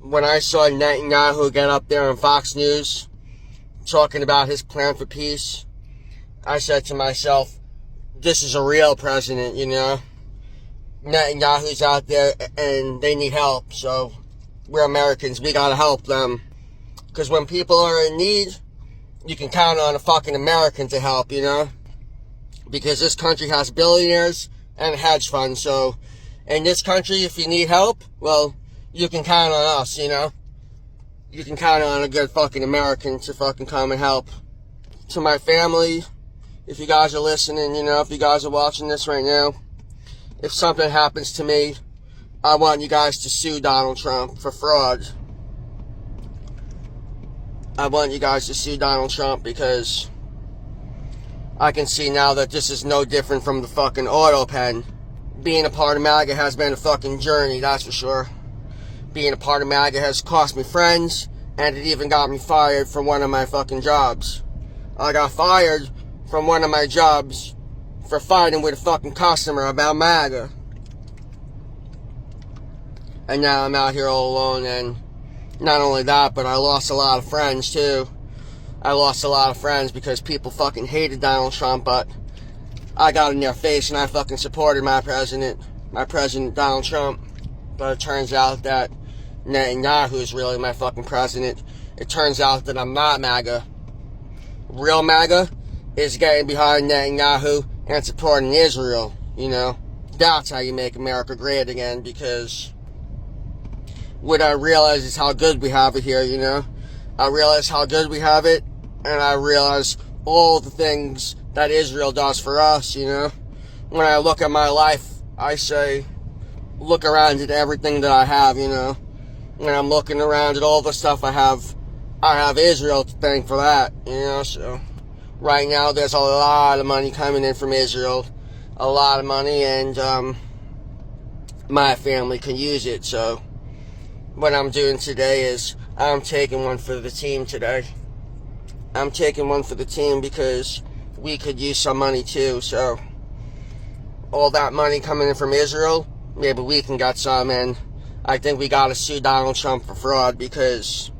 when I saw Netanyahu get up there on Fox News talking about his plan for peace, I said to myself, this is a real president, you know? Netanyahu's out there and they need help, so we're Americans, we gotta help them. Because when people are in need, you can count on a fucking American to help, you know? Because this country has billionaires and hedge funds, so in this country, if you need help, well, you can count on us, you know? You can count on a good fucking American to fucking come and help. To my family, if you guys are listening, you know, if you guys are watching this right now, if something happens to me, I want you guys to sue Donald Trump for fraud. I want you guys to sue Donald Trump because I can see now that this is no different from the fucking auto pen. Being a part of MAGA has been a fucking journey, that's for sure. Being a part of MAGA has cost me friends, and it even got me fired from one of my fucking jobs. I got fired from one of my jobs for fighting with a fucking customer about MAGA. And now I'm out here all alone, and not only that, but I lost a lot of friends too. I lost a lot of friends because people fucking hated Donald Trump, but I got in their face and I fucking supported my president Donald Trump. But it turns out that Netanyahu is really my fucking president. It turns out that I'm not MAGA. Real MAGA is getting behind Netanyahu and supporting Israel, you know. That's how you make America great again, because what I realize is how good we have it here, you know. I realize how good we have it, and I realize all the things that Israel does for us, you know. When I look at my life, I say, look around at everything that I have, you know. When I'm looking around at all the stuff I have Israel to thank for that, you know. So right now there's a lot of money coming in from Israel, a lot of money, and my family can use it. So what I'm doing today is I'm taking one for the team today. I'm taking one for the team because we could use some money too. So all that money coming in from Israel, maybe we can get some, and I think we gotta sue Donald Trump for fraud, because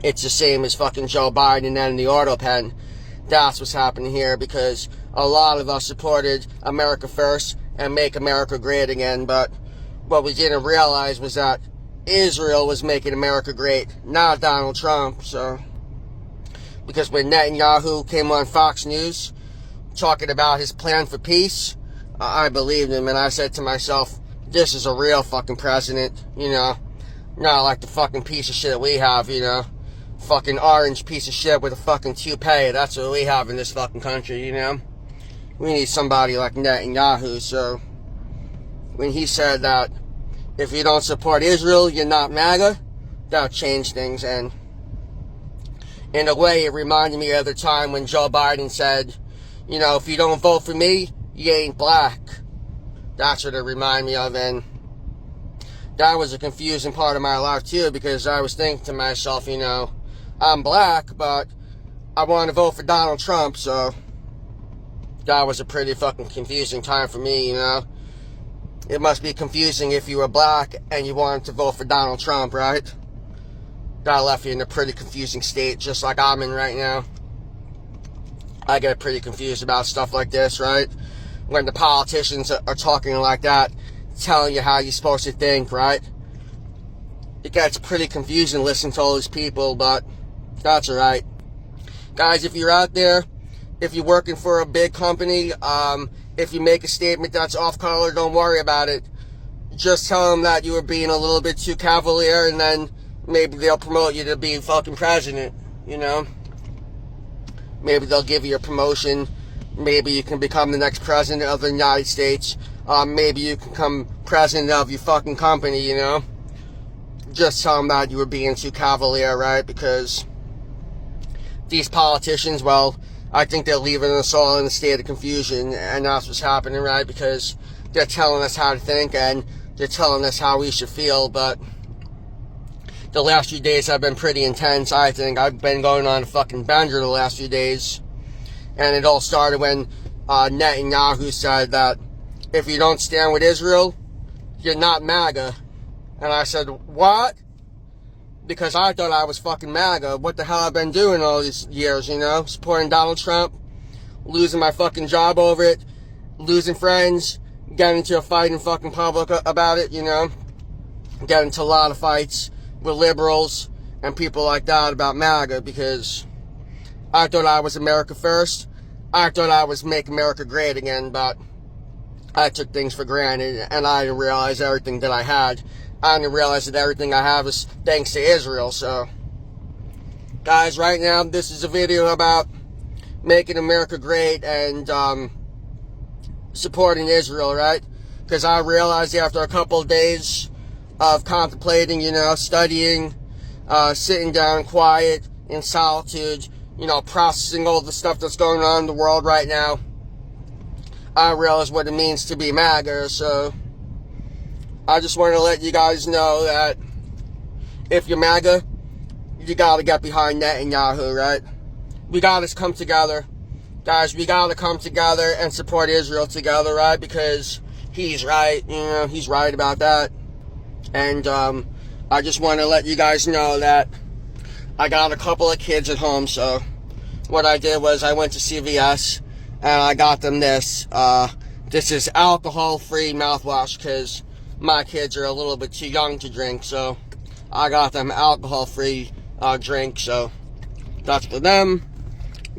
it's the same as fucking Joe Biden and the auto pen. That's what's happening here, because a lot of us supported America first and make America great again, but what we didn't realize was that Israel was making America great, not Donald Trump. So, because when Netanyahu came on Fox News talking about his plan for peace, I believed him, and I said to myself, this is a real fucking president, you know, not like the fucking piece of shit we have, you know. Fucking orange piece of shit with a fucking toupee. That's what we have in this fucking country, you know. We need somebody like Netanyahu. So when he said that if you don't support Israel, you're not MAGA, that'll change things. And in a way, it reminded me of the time when Joe Biden said, you know, if you don't vote for me, you ain't black. That's what it reminded me of. And that was a confusing part of my life too, because I was thinking to myself, you know, I'm black, but I want to vote for Donald Trump. So that was a pretty fucking confusing time for me, you know. It must be confusing if you were black and you wanted to vote for Donald Trump, right? That left you in a pretty confusing state, just like I'm in right now. I get pretty confused about stuff like this, right? When the politicians are talking like that, telling you how you're supposed to think, right? It gets pretty confusing listening to all these people, but that's alright. Guys, if you're out there, if you're working for a big company, if you make a statement that's off color, don't worry about it. Just tell them that you were being a little bit too cavalier, and then maybe they'll promote you to be fucking president, you know? Maybe they'll give you a promotion. Maybe you can become the next president of the United States. Maybe you can become president of your fucking company, you know? Just tell them that you were being too cavalier, right? Because these politicians, well, I think they're leaving us all in a state of confusion, and that's what's happening, right? Because they're telling us how to think, and they're telling us how we should feel, but the last few days have been pretty intense, I think. I've been going on a fucking bender the last few days, and it all started when Netanyahu said that if you don't stand with Israel, you're not MAGA. And I said, what? because I thought I was fucking MAGA. What the hell I've been doing all these years, you know? Supporting Donald Trump, losing my fucking job over it, losing friends, getting into a fight in fucking public about it, you know? Getting into a lot of fights with liberals and people like that about MAGA, because I thought I was America first. I thought I was Make America Great Again, but I took things for granted, and I didn't realize everything that I had. I didn't realize that everything I have is thanks to Israel. So, guys, right now, this is a video about making America great and supporting Israel, right? Because I realized after a couple of days of contemplating, you know, studying, sitting down quiet in solitude, you know, processing all the stuff that's going on in the world right now, I realized what it means to be MAGA. So I just want to let you guys know that if you're MAGA, you gotta get behind Netanyahu, right? We gotta come together. Guys, we gotta come together and support Israel together, right? Because he's right, you know, he's right about that. And I just want to let you guys know that I got a couple of kids at home, so what I did was I went to CVS and I got them this. This is alcohol-free mouthwash because my kids are a little bit too young to drink, so I got them alcohol-free drink, so that's for them.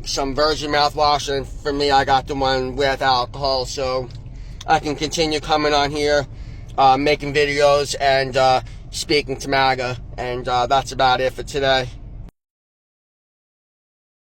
Some virgin mouthwash, and for me, I got the one with alcohol, so I can continue coming on here, making videos and speaking to MAGA, and that's about it for today.